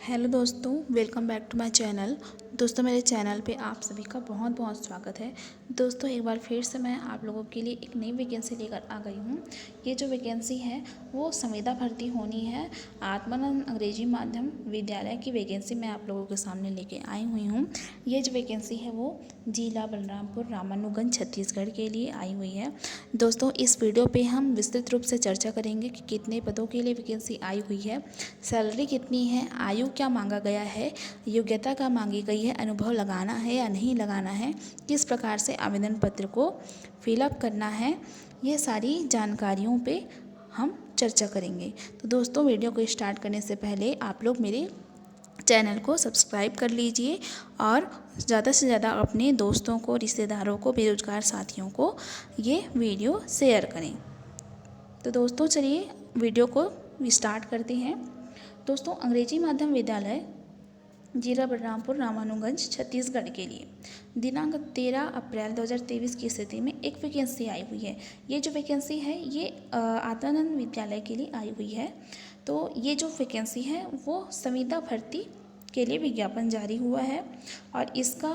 Hello दोस्तों, welcome back to my channel. दोस्तों, मेरे चैनल पे आप सभी का बहुत बहुत स्वागत है। दोस्तों, एक बार फिर से मैं आप लोगों के लिए एक नई वैकेंसी लेकर आ गई हूँ। ये जो वैकेंसी है वो संविदा भर्ती होनी है। आत्मानंद अंग्रेजी माध्यम विद्यालय की वैकेंसी मैं आप लोगों के सामने लेके आई हुई हूँ। ये जो वैकेंसी है वो जिला बलरामपुर रामानुगंज छत्तीसगढ़ के लिए आई हुई है। दोस्तों, इस वीडियो पे हम विस्तृत रूप से चर्चा करेंगे कि कितने पदों के लिए वैकेंसी आई हुई है, सैलरी कितनी है, आयु क्या मांगा गया है, योग्यता क्या मांगी गई है, अनुभव लगाना है या नहीं लगाना है, किस प्रकार से आवेदन पत्र को फिलअप करना है, ये सारी जानकारियों पे हम चर्चा करेंगे। तो दोस्तों, वीडियो को स्टार्ट करने से पहले आप लोग मेरे चैनल को सब्सक्राइब कर लीजिए और ज़्यादा से ज़्यादा अपने दोस्तों को, रिश्तेदारों को, बेरोजगार साथियों को ये वीडियो शेयर करें। तो दोस्तों, चलिए वीडियो को स्टार्ट करते हैं। दोस्तों, अंग्रेजी माध्यम विद्यालय जिला बलरामपुर रामानुगंज छत्तीसगढ़ के लिए दिनांक 13 अप्रैल 2023 की स्थिति में एक वैकेंसी आई हुई है। ये जो वैकेंसी है ये आत्मानंद विद्यालय के लिए आई हुई है। तो ये जो वैकेंसी है वो संविदा भर्ती के लिए विज्ञापन जारी हुआ है और इसका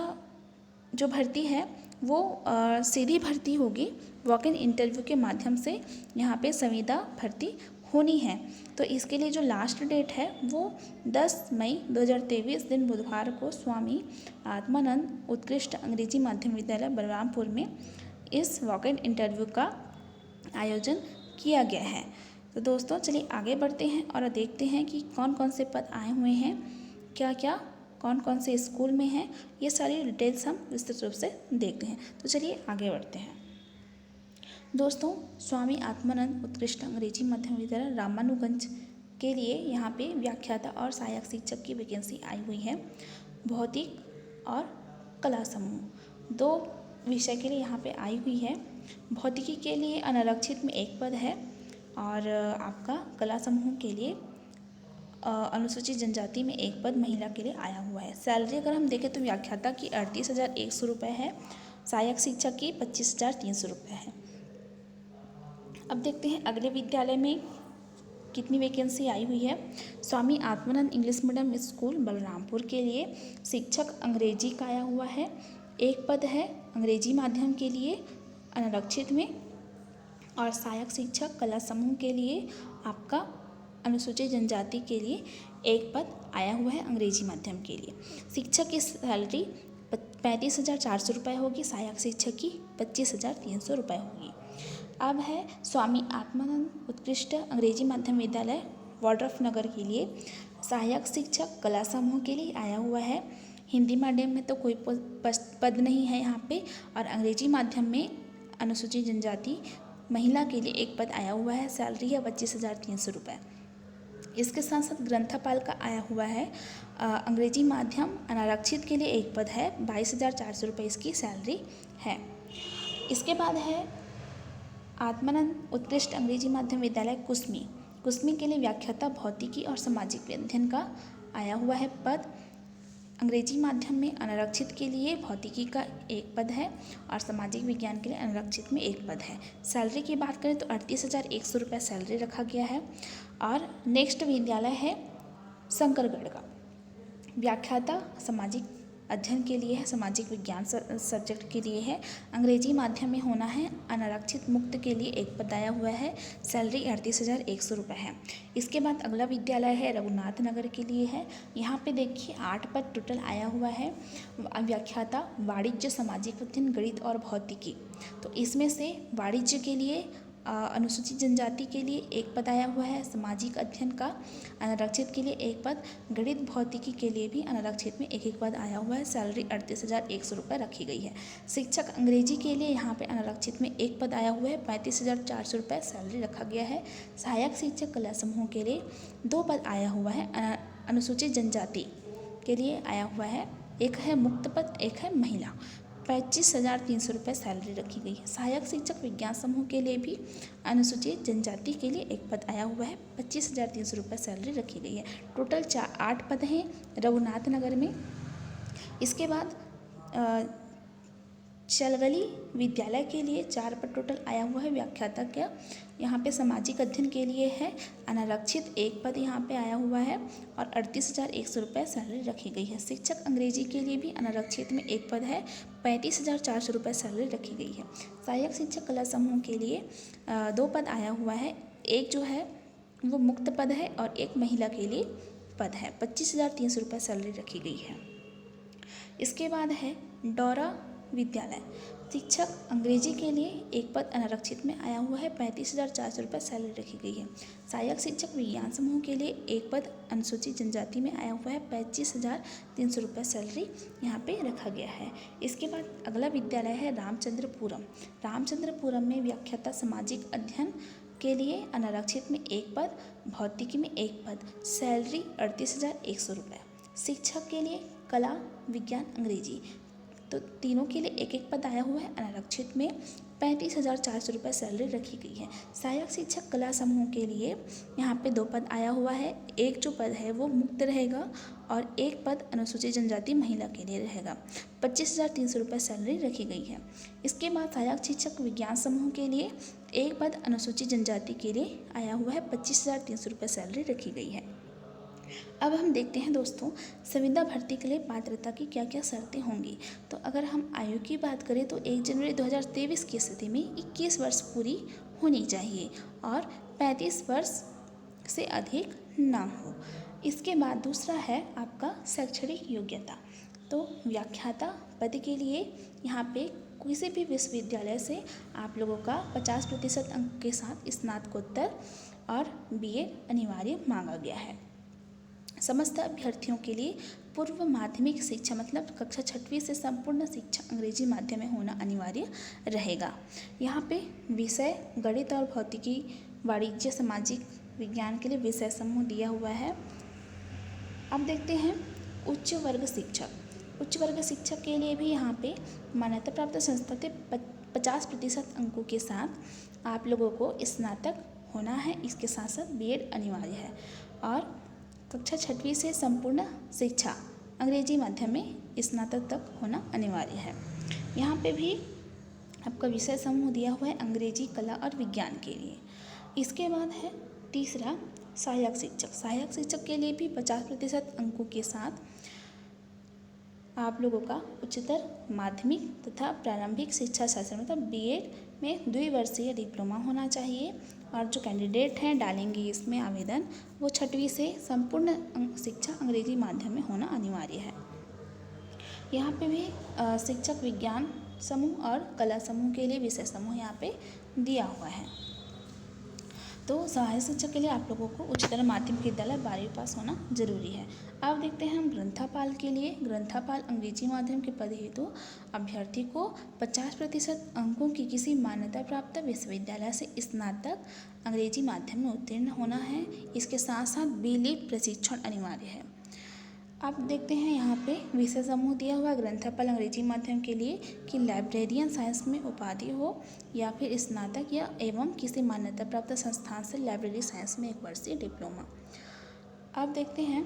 जो भर्ती है वो सीधी भर्ती होगी। वॉक इन इंटरव्यू के माध्यम से यहाँ पे संविदा भर्ती होनी है। तो इसके लिए जो लास्ट डेट है वो 10 मई 2023 दिन बुधवार को स्वामी आत्मानंद उत्कृष्ट अंग्रेजी माध्यम विद्यालय बलरामपुर में इस वॉक इन इंटरव्यू का आयोजन किया गया है। तो दोस्तों, चलिए आगे बढ़ते हैं और देखते हैं कि कौन कौन से पद आए हुए हैं, क्या क्या कौन कौन से स्कूल में हैं, ये सारी डिटेल्स हम विस्तृत रूप से देखते हैं। तो चलिए आगे बढ़ते हैं। दोस्तों, स्वामी आत्मानंद उत्कृष्ट अंग्रेजी माध्यम विद्यालय रामानुगंज के लिए यहाँ पे व्याख्याता और सहायक शिक्षक की वैकेंसी आई हुई है। भौतिक और कला समूह दो विषय के लिए यहाँ पे आई हुई है। भौतिकी के लिए अनारक्षित में एक पद है और आपका कला समूह के लिए अनुसूचित जनजाति में एक पद महिला के लिए आया हुआ है। सैलरी अगर हम देखें तो व्याख्याता की 38,100 रुपये है, सहायक शिक्षक की 25,300 रुपये है। अब देखते हैं अगले विद्यालय में कितनी वैकेंसी आई हुई है। Swami Atmanand English medium school Balrampur के लिए शिक्षक अंग्रेजी का आया हुआ है, एक पद है अंग्रेजी माध्यम के लिए अनारक्षित में, और सहायक शिक्षक कला समूह के लिए आपका अनुसूचित जनजाति के लिए एक पद आया हुआ है अंग्रेजी माध्यम के लिए। शिक्षक की सैलरी 35,400 रुपये होगी, सहायक शिक्षक की 25,300 रुपये होगी। अब है स्वामी आत्मानंद उत्कृष्ट अंग्रेजी माध्यम विद्यालय वाड्रफ नगर के लिए सहायक शिक्षक कला समूह के लिए आया हुआ है। हिंदी माध्यम में तो कोई पद नहीं है यहाँ पे, और अंग्रेजी माध्यम में अनुसूचित जनजाति महिला के लिए एक पद आया हुआ है। सैलरी है 25,300 रुपये। इसके साथ साथ ग्रंथपाल का आया हुआ है। अंग्रेजी माध्यम अनारक्षित के लिए एक पद है, 22,400 रुपये इसकी सैलरी है। इसके बाद है आत्मानंद उत्कृष्ट अंग्रेजी माध्यम विद्यालय कुसमी के लिए व्याख्याता भौतिकी और सामाजिक अध्ययन का आया हुआ है पद। अंग्रेजी माध्यम में अनारक्षित के लिए भौतिकी का एक पद है और सामाजिक विज्ञान के लिए अनारक्षित में एक पद है। सैलरी की बात करें तो 38,100 रुपये सैलरी रखा गया है। और नेक्स्ट विद्यालय है शंकरगढ़ का, व्याख्याता सामाजिक अध्ययन के लिए है, सामाजिक विज्ञान सब्जेक्ट के लिए है, अंग्रेजी माध्यम में होना है, अनारक्षित मुक्त के लिए एक पद आया हुआ है, सैलरी 38,100 रुपये है। इसके बाद अगला विद्यालय है रघुनाथ नगर के लिए है। यहाँ पे देखिए 8 पद टोटल आया हुआ है। व्याख्याता वाणिज्य, सामाजिक अध्ययन, गणित और भौतिकी। तो इसमें से वाणिज्य के लिए अनुसूचित जनजाति के लिए एक पद आया हुआ है, सामाजिक अध्ययन का अनारक्षित के लिए एक पद, गणित भौतिकी के लिए भी अनारक्षित में एक एक पद आया हुआ है। सैलरी 38,100 रुपये रखी गई है। शिक्षक अंग्रेजी के लिए यहाँ पे अनारक्षित में एक पद आया हुआ है, 35,400 रुपये सैलरी रखा गया है। सहायक शिक्षक कला समूह के लिए 2 पद आया हुआ है, अनुसूचित जनजाति के लिए आया हुआ है, एक है मुक्त पद, एक है महिला। 25,300 रुपये सैलरी रखी गई है। सहायक शिक्षक विज्ञान समूह के लिए भी अनुसूचित जनजाति के लिए एक पद आया हुआ है, 25,300 रुपये सैलरी रखी गई है। टोटल 8 पद हैं रघुनाथ नगर में। इसके बाद शलगली विद्यालय के लिए 4 पद टोटल आया हुआ है। व्याख्याता क्या यहाँ पे सामाजिक अध्ययन के लिए है। अनारक्षित 1 पद यहाँ पे आया हुआ है और 38,100 रुपये सैलरी रखी गई है। शिक्षक अंग्रेजी के लिए भी अनारक्षित में 1 पद है, 35,400 रुपये सैलरी रखी गई है। सहायक शिक्षक कला समूह के लिए 2 पद आया हुआ है। एक जो है वो मुक्त पद है और एक महिला के लिए पद है। 25,300 रुपये सैलरी रखी गई है। इसके बाद है डोरा विद्यालय। शिक्षक अंग्रेजी के लिए 1 पद अनारक्षित में आया हुआ है, 35,400 रुपये सैलरी रखी गई है। सहायक शिक्षक विज्ञान समूह के लिए 1 पद अनुसूचित जनजाति में आया हुआ है, 25,300 रुपये सैलरी यहाँ पे रखा गया है। इसके बाद अगला विद्यालय है रामचंद्रपुरम। रामचंद्रपुरम में व्याख्याता सामाजिक अध्ययन के लिए अनारक्षित में 1 पद, भौतिकी में 1 पद, सैलरी 38,100 रुपये। शिक्षक के लिए कला विज्ञान अंग्रेजी तो तीनों के लिए 1-1 पद आया हुआ है। अनारक्षित में 35,400 रुपये सैलरी रखी गई है। सहायक शिक्षक कला समूह के लिए यहाँ पे 2 पद आया हुआ है। एक जो पद है वो मुक्त रहेगा और 1 पद अनुसूचित जनजाति महिला के लिए रहेगा। 25,300 रुपये सैलरी रखी गई है। इसके बाद सहायक शिक्षक विज्ञान समूह के लिए 1 पद अनुसूचित जनजाति के लिए आया हुआ है, 25,300 रुपये सैलरी रखी गई है। अब हम देखते हैं दोस्तों संविदा भर्ती के लिए पात्रता की क्या क्या शर्तें होंगी। तो अगर हम आयु की बात करें तो 1 जनवरी 2023 की स्थिति में 21 वर्ष पूरी होनी चाहिए और 35 वर्ष से अधिक ना हो। इसके बाद दूसरा है आपका शैक्षणिक योग्यता। तो व्याख्याता पद के लिए यहाँ पे किसी भी विश्वविद्यालय से आप लोगों का 50% अंक के साथ स्नातकोत्तर और BEd अनिवार्य मांगा गया है। समस्त अभ्यर्थियों के लिए पूर्व माध्यमिक शिक्षा मतलब कक्षा 6वीं से संपूर्ण शिक्षा अंग्रेजी माध्यम में होना अनिवार्य रहेगा। यहाँ पे विषय गणित और भौतिकी, वाणिज्य, सामाजिक विज्ञान के लिए विषय समूह दिया हुआ है। अब देखते हैं उच्च वर्ग शिक्षक। उच्च वर्ग शिक्षक के लिए भी यहाँ पे मान्यता प्राप्त संस्था से 50% अंकों के साथ आप लोगों को स्नातक होना है। इसके साथ साथ BEd अनिवार्य है और कक्षा 6वीं से संपूर्ण शिक्षा अंग्रेजी माध्यम में स्नातक तक होना अनिवार्य है। यहाँ पे भी आपका विषय समूह दिया हुआ है अंग्रेजी, कला और विज्ञान के लिए। इसके बाद है तीसरा सहायक शिक्षक। सहायक शिक्षक के लिए भी 50% अंकों के साथ आप लोगों का उच्चतर माध्यमिक तथा प्रारंभिक शिक्षा शास्त्र मतलब BEd में 2 वर्षीय डिप्लोमा होना चाहिए और जो कैंडिडेट हैं डालेंगे इसमें आवेदन वो 6वीं से संपूर्ण शिक्षा अंग्रेजी माध्यम में होना अनिवार्य है। यहाँ पे भी शिक्षक विज्ञान समूह और कला समूह के लिए विषय समूह यहाँ पे दिया हुआ है। तो सहायक शिक्षक के लिए आप लोगों को उच्चतर माध्यमिक विद्यालय 12वीं पास होना जरूरी है। अब देखते हैं हम ग्रंथापाल के लिए। ग्रंथापाल अंग्रेजी माध्यम के पद हेतु अभ्यर्थी को 50% अंकों की किसी मान्यता प्राप्त विश्वविद्यालय से स्नातक अंग्रेजी माध्यम में उत्तीर्ण होना है। इसके साथ साथ BLED प्रशिक्षण अनिवार्य है। अब देखते हैं यहाँ पे विषय समूह दिया हुआ ग्रंथापाल अंग्रेजी माध्यम के लिए कि लाइब्रेरियन साइंस में उपाधि हो या फिर स्नातक या एवं किसी मान्यता प्राप्त संस्थान से लाइब्रेरी साइंस में 1 वर्षीय डिप्लोमा। अब देखते हैं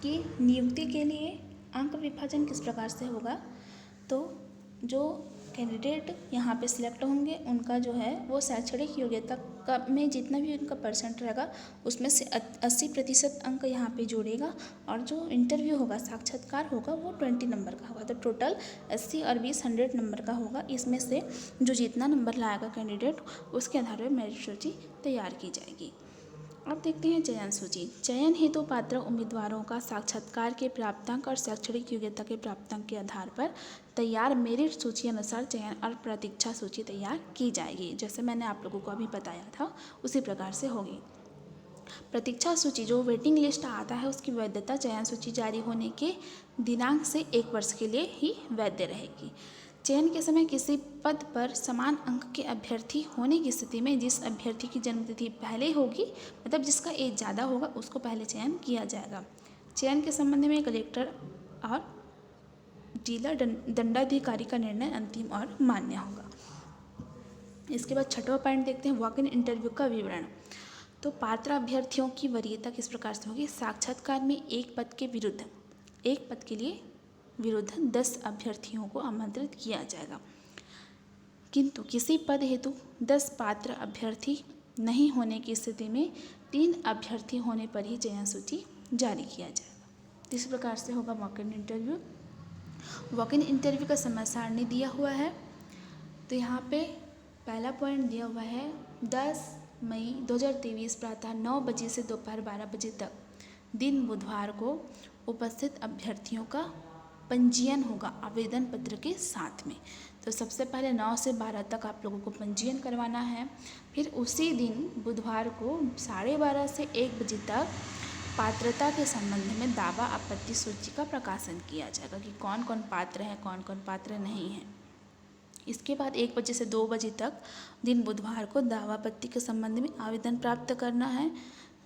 कि नियुक्ति के लिए अंक विभाजन किस प्रकार से होगा। तो जो कैंडिडेट यहाँ पे सिलेक्ट होंगे उनका जो है वो शैक्षणिक योग्यता का में जितना भी उनका परसेंट रहेगा उसमें से 80% अंक यहाँ पे जोड़ेगा और जो इंटरव्यू होगा साक्षात्कार होगा वो 20 नंबर का होगा। तो टोटल 80 और 20 100 नंबर का होगा। इसमें से जो जितना नंबर लाएगा कैंडिडेट उसके आधार पर मेरिट सूची तैयार की जाएगी। अब देखते हैं चयन सूची। चयन हेतु पात्र उम्मीदवारों का साक्षात्कार के प्राप्तांक और शैक्षणिक योग्यता के प्राप्तांक के आधार पर तैयार मेरिट सूची अनुसार चयन और प्रतीक्षा सूची तैयार की जाएगी। जैसे मैंने आप लोगों को अभी बताया था उसी प्रकार से होगी। प्रतीक्षा सूची जो वेटिंग लिस्ट आता है उसकी वैधता चयन सूची जारी होने के दिनांक से 1 वर्ष के लिए ही वैध रहेगी। चयन के समय किसी पद पर समान अंक के अभ्यर्थी होने की स्थिति में जिस अभ्यर्थी की जन्मतिथि पहले होगी मतलब जिसका एज ज़्यादा होगा उसको पहले चयन किया जाएगा। चयन के संबंध में कलेक्टर और जिला दंडाधिकारी का निर्णय अंतिम और मान्य होगा। इसके बाद 6वां पॉइंट देखते हैं वॉक इन इंटरव्यू का विवरण। तो पात्र अभ्यर्थियों की वरीयता किस प्रकार से होगी। साक्षात्कार में 1 पद के विरुद्ध 1 पद के लिए विरुद्ध 10 अभ्यर्थियों को आमंत्रित किया जाएगा। किंतु किसी पद हेतु 10 पात्र अभ्यर्थी नहीं होने की स्थिति में 3 अभ्यर्थी होने पर ही चयन सूची जारी किया जाएगा। इस प्रकार से होगा walk in interview. Walk in interview का समय सारणी दिया हुआ है। तो यहाँ पे पहला पॉइंट दिया हुआ है 10 मई 2023 प्रातः 9 बजे से दोपहर 12 बजे तक दिन बुधवार को उपस्थित अभ्यर्थियों का पंजीयन होगा आवेदन पत्र के साथ में। तो सबसे पहले 9 से 12 तक आप लोगों को पंजीयन करवाना है। फिर उसी दिन बुधवार को 12:30 से 1 बजे तक पात्रता के संबंध में दावा आपत्ति सूची का प्रकाशन किया जाएगा कि कौन कौन पात्र है, कौन कौन पात्र नहीं है। इसके बाद 1 बजे से 2 बजे तक दिन बुधवार को दावा आपत्ति के संबंध में आवेदन प्राप्त करना है।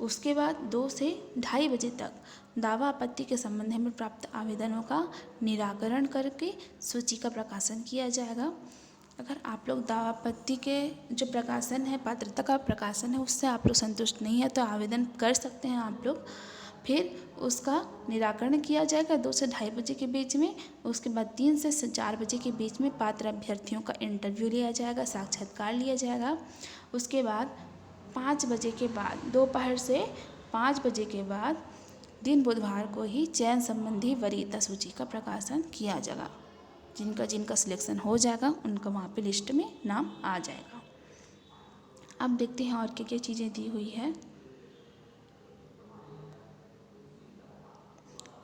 उसके बाद 2 से 2:30 बजे तक दावा आपत्ति के संबंध में प्राप्त आवेदनों का निराकरण करके सूची का प्रकाशन किया जाएगा। अगर आप लोग दावा आपत्ति के जो प्रकाशन है, पात्रता का प्रकाशन है, उससे आप लोग संतुष्ट नहीं है तो आवेदन कर सकते हैं आप लोग। फिर उसका निराकरण किया जाएगा 2 से 2:30 बजे के बीच में। उसके बाद 3 से 4 बजे के बीच में पात्र अभ्यर्थियों का इंटरव्यू लिया जाएगा, साक्षात्कार लिया जाएगा। उसके बाद 5 बजे के बाद, दोपहर से 5 बजे के बाद दिन बुधवार को ही चयन संबंधी वरीयता सूची का प्रकाशन किया जाएगा। जिनका सिलेक्शन हो जाएगा उनका वहाँ पे लिस्ट में नाम आ जाएगा। अब देखते हैं और क्या क्या चीज़ें दी हुई है।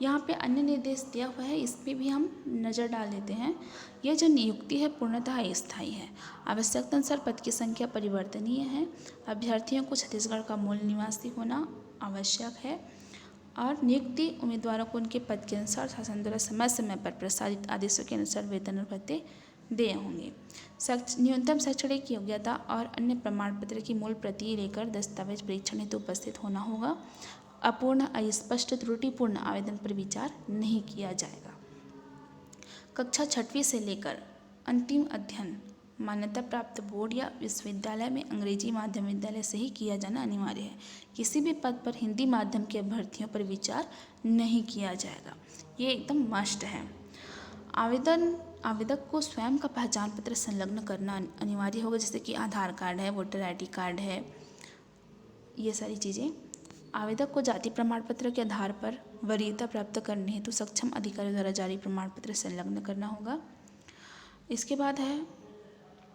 यहाँ पे अन्य निर्देश दिया हुआ है, इस पर भी हम नज़र डाल देते हैं। यह जो नियुक्ति है पूर्णतः अस्थायी है। आवश्यकता अनुसार पद की संख्या परिवर्तनीय है। अभ्यर्थियों को छत्तीसगढ़ का मूल निवासी होना आवश्यक है और नियुक्ति उम्मीदवारों को उनके पद के अनुसार शासन द्वारा समय समय पर प्रसारित आदेशों के अनुसार वेतन और भत्ते देय होंगे। न्यूनतम शैक्षणिक योग्यता और अन्य प्रमाण पत्र की मूल प्रति लेकर दस्तावेज परीक्षण हेतु उपस्थित होना होगा। अपूर्ण, अस्पष्ट, त्रुटिपूर्ण आवेदन पर विचार नहीं किया जाएगा। कक्षा 6वीं से लेकर अंतिम अध्ययन मान्यता प्राप्त बोर्ड या विश्वविद्यालय में अंग्रेजी माध्यम विद्यालय से ही किया जाना अनिवार्य है। किसी भी पद पर हिंदी माध्यम के अभ्यर्थियों पर विचार नहीं किया जाएगा। ये एकदम मस्ट है। आवेदक को स्वयं का पहचान पत्र संलग्न करना अनिवार्य होगा, जैसे कि आधार कार्ड है, वोटर ID कार्ड है, ये सारी चीज़ें। आवेदक को जाति प्रमाण पत्र के आधार पर वरीयता प्राप्त करने हेतु सक्षम अधिकारी द्वारा जारी प्रमाण पत्र संलग्न करना होगा। इसके बाद है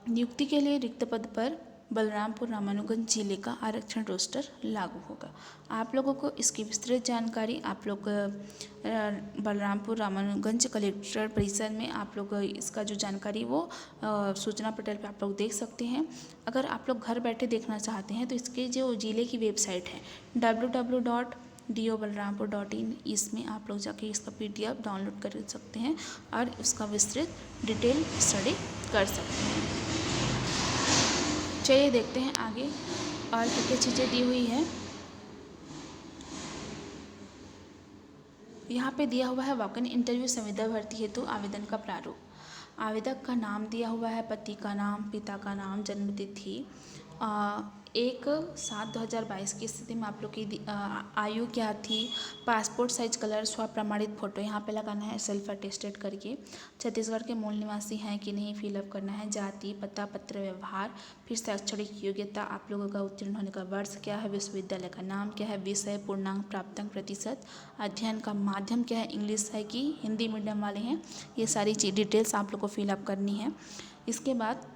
नियुक्ति के लिए रिक्त पद पर बलरामपुर रामानुगंज जिले का आरक्षण रोस्टर लागू होगा। आप लोगों को इसकी विस्तृत जानकारी आप लोग बलरामपुर रामानुगंज कलेक्टर परिसर में आप लोग इसका जो जानकारी वो सूचना पटल पे आप लोग देख सकते हैं। अगर आप लोग घर बैठे देखना चाहते हैं तो इसके जो जिले की वेबसाइट है www.dobalrampur.in, इसमें आप लोग जाके इसका PDF डाउनलोड कर सकते हैं और उसका विस्तृत डिटेल स्टडी कर सकते हैं। चलिए देखते हैं आगे और क्या क्या चीज़ें दी हुई है। यहाँ पे दिया हुआ है वॉक इन इंटरव्यू संविदा भर्ती हेतु आवेदन का प्रारूप। आवेदक का नाम दिया हुआ है, पति का नाम, पिता का नाम, जन्मतिथि, 1/7/2022 की स्थिति में आप लोग की आयु क्या थी, पासपोर्ट साइज कलर, स्वप्रमाणित फ़ोटो यहाँ पे लगाना है सेल्फ अटेस्टेड करके, छत्तीसगढ़ के मूल निवासी हैं कि नहीं फिलअप करना है, जाति, पता, पत्र व्यवहार, फिर शैक्षणिक योग्यता, आप लोगों का उत्तीर्ण होने का वर्ष क्या है, विश्वविद्यालय का नाम क्या है, विषय, पूर्णांक, प्राप्तांक, प्रतिशत, अध्ययन का माध्यम क्या है, इंग्लिश है कि हिंदी मीडियम वाले हैं, ये सारी डिटेल्स आप लोग को फिलअप करनी है। इसके बाद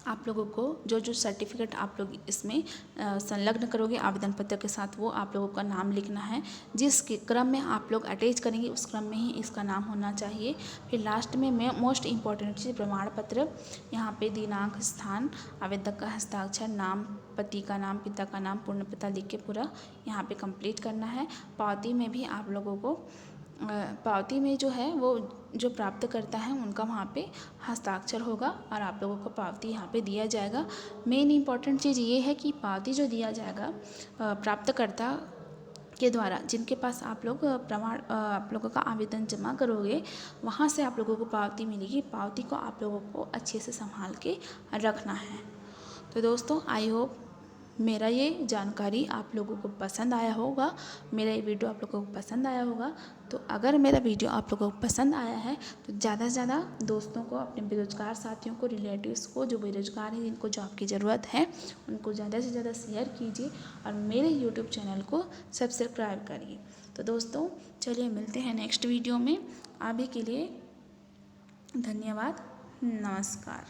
आप लोगों को जो सर्टिफिकेट आप लोग इसमें संलग्न करोगे आवेदन पत्र के साथ, वो आप लोगों का नाम लिखना है। जिस क्रम में आप लोग अटैच करेंगे उस क्रम में ही इसका नाम होना चाहिए। फिर लास्ट में मोस्ट इम्पॉर्टेंट चीज़ प्रमाण पत्र, यहाँ पे दिनांक, स्थान, आवेदक का हस्ताक्षर, नाम, पति का नाम, पिता का नाम, पूर्ण पता लिख के पूरा यहाँ पे कंप्लीट करना है। पावती में भी आप लोगों को पावती में जो है वो जो प्राप्त करता है उनका वहाँ पे हस्ताक्षर होगा और आप लोगों को पावती यहाँ पे दिया जाएगा। मेन इम्पॉर्टेंट चीज़ ये है कि पावती जो दिया जाएगा प्राप्तकर्ता के द्वारा, जिनके पास आप लोग आप लोगों का आवेदन जमा करोगे वहाँ से आप लोगों को पावती मिलेगी। पावती को आप लोगों को अच्छे से संभाल के रखना है। तो दोस्तों आई होप मेरा ये जानकारी आप लोगों को पसंद आया होगा, मेरा ये वीडियो आप लोगों को पसंद आया होगा। तो अगर मेरा वीडियो आप लोगों को पसंद आया है तो ज़्यादा से ज़्यादा दोस्तों को, अपने बेरोज़गार साथियों को, रिलेटिव्स को जो बेरोज़गार हैं, जिनको जॉब की ज़रूरत है, उनको ज़्यादा से ज़्यादा शेयर कीजिए और मेरे यूट्यूब चैनल को सब्सक्राइब करिए। तो दोस्तों चलिए मिलते हैं नेक्स्ट वीडियो में। अभी के लिए धन्यवाद, नमस्कार।